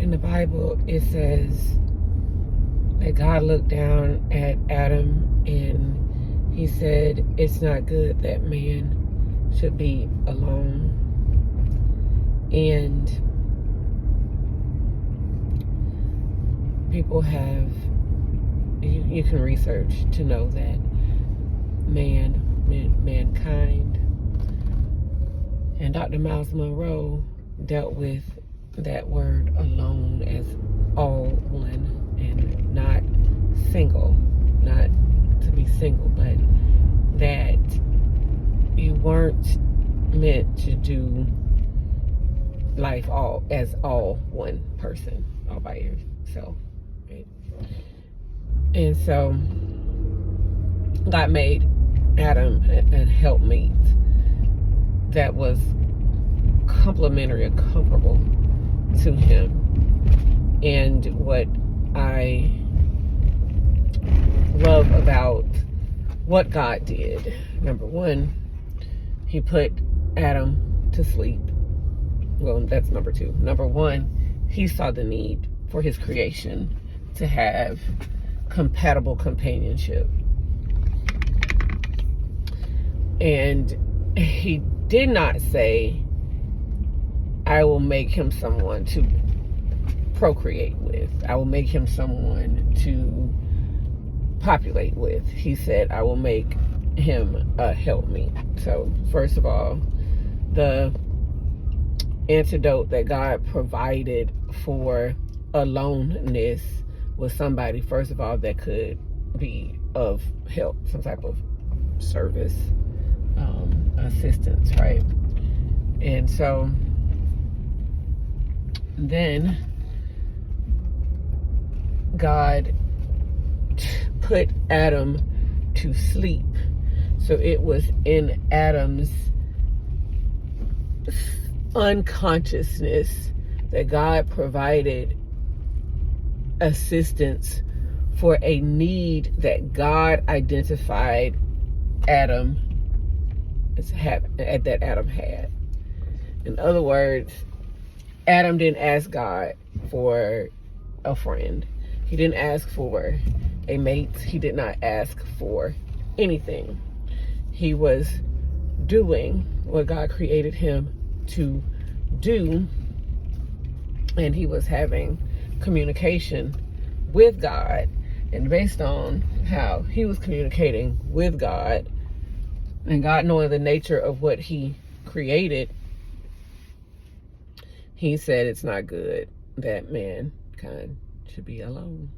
in the Bible, it says that God looked down at Adam and he said, it's not good that man should be alone. And people have, you can research to know that mankind, and Dr. Miles Monroe dealt with that word alone as all one and not single, not to be single, but that you weren't meant to do life all one person, all by yourself, right? And so God made Adam a helpmate that was complementary or comparable to him. And what I love about what God did, number one, he put Adam to sleep. Well, that's number two. Number one, he saw the need for his creation to have compatible companionship. And he did not say, I will make him someone to procreate with. I will make him someone to populate with. He said, I will make him a helpmeet. So, first of all, the antidote that God provided for aloneness was somebody, first of all, that could be of help, some type of service, assistance, right? And so then God put Adam to sleep. So it was in Adam's unconsciousness that God provided assistance for a need that God identified Adam that Adam had. In other words, Adam didn't ask God for a friend. He didn't ask for a mate. He did not ask for anything. He was doing what God created him to do, and he was having communication with God. And based on how he was communicating with God, and God knowing the nature of what he created, he said it's not good that mankind should be alone.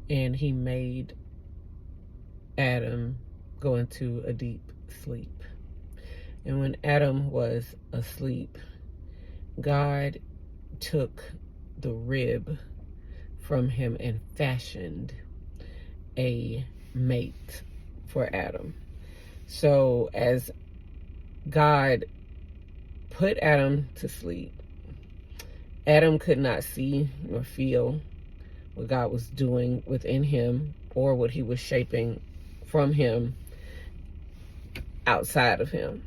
And he made Adam go into a deep sleep. And when Adam was asleep, God took the rib from him and fashioned a mate for Adam. So as God put Adam to sleep, Adam could not see or feel what God was doing within him or what he was shaping from him outside of him,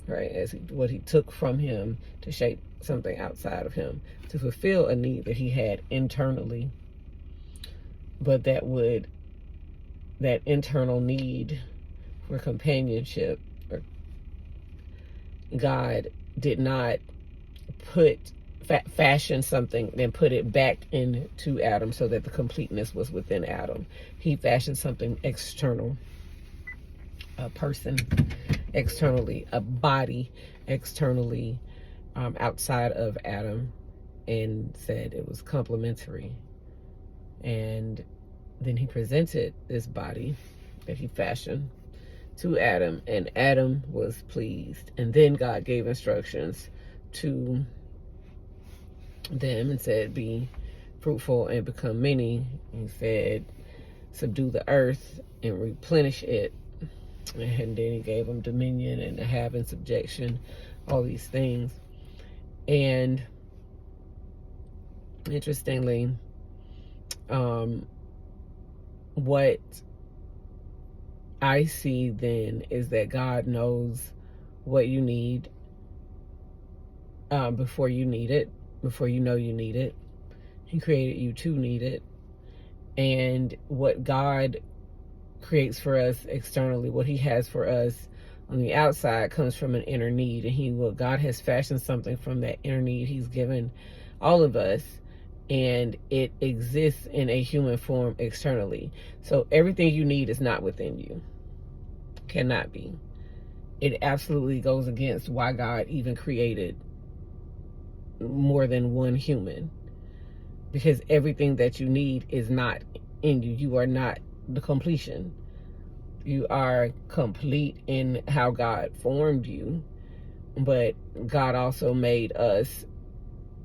right? What he took from him to shape something outside of him to fulfill a need that he had internally, but that internal need for companionship, or God did not fashion something, then put it back into Adam so that the completeness was within Adam. He fashioned something external, a person externally, a body externally, outside of Adam, and said it was complementary. And then he presented this body that he fashioned to Adam, and Adam was pleased. And then God gave instructions to them and said, be fruitful and become many. He said, subdue the earth and replenish it. And then he gave them dominion and to have in subjection all these things. And interestingly, what I see then is that God knows what you need before you need it. before you know you need it. He created you to need it. And what God creates for us externally, what he has for us on the outside, comes from an inner need. And God has fashioned something from that inner need he's given all of us, and it exists in a human form externally. So everything you need is not within you. Cannot be. It absolutely goes against why God even created more than one human, because everything that you need is not in you. You are not the completion. You are complete in how God formed you, but God also made us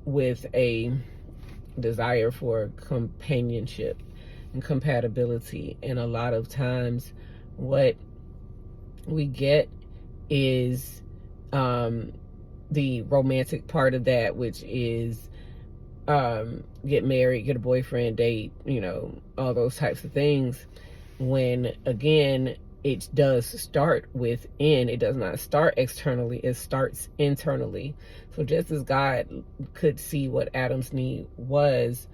with a desire for companionship and compatibility. And a lot of times what we get is the romantic part of that, which is get married, get a boyfriend, date, all those types of things, when again it does start within. It does not start externally, it starts internally. So just as God could see what Adam's need was,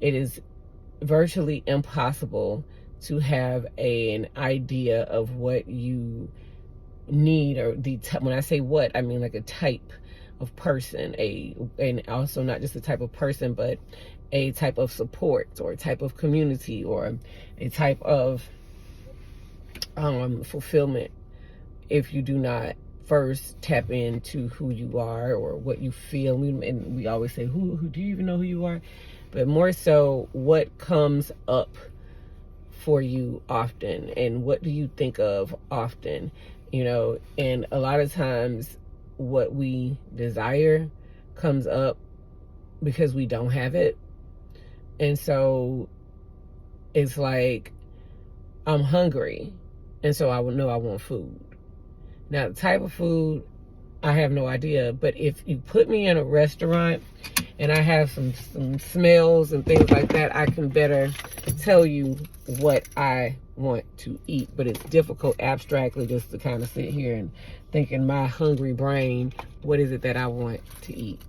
it is virtually impossible to have an idea of what you need, or when I say what, I mean like a type of person, and also not just a type of person, but a type of support, or a type of community, or a type of fulfillment, if you do not first tap into who you are or what you feel. And we always say, who do you even know who you are? But more so, what comes up for you often, and what do you think of often? And a lot of times what we desire comes up because we don't have it. And so it's like, I'm hungry, and so I would know I want food. Now, the type of food, I have no idea. But if you put me in a restaurant and I have some smells and things like that, I can better tell you what I want to eat. But it's difficult abstractly just to kind of sit here and think in my hungry brain, what is it that I want to eat?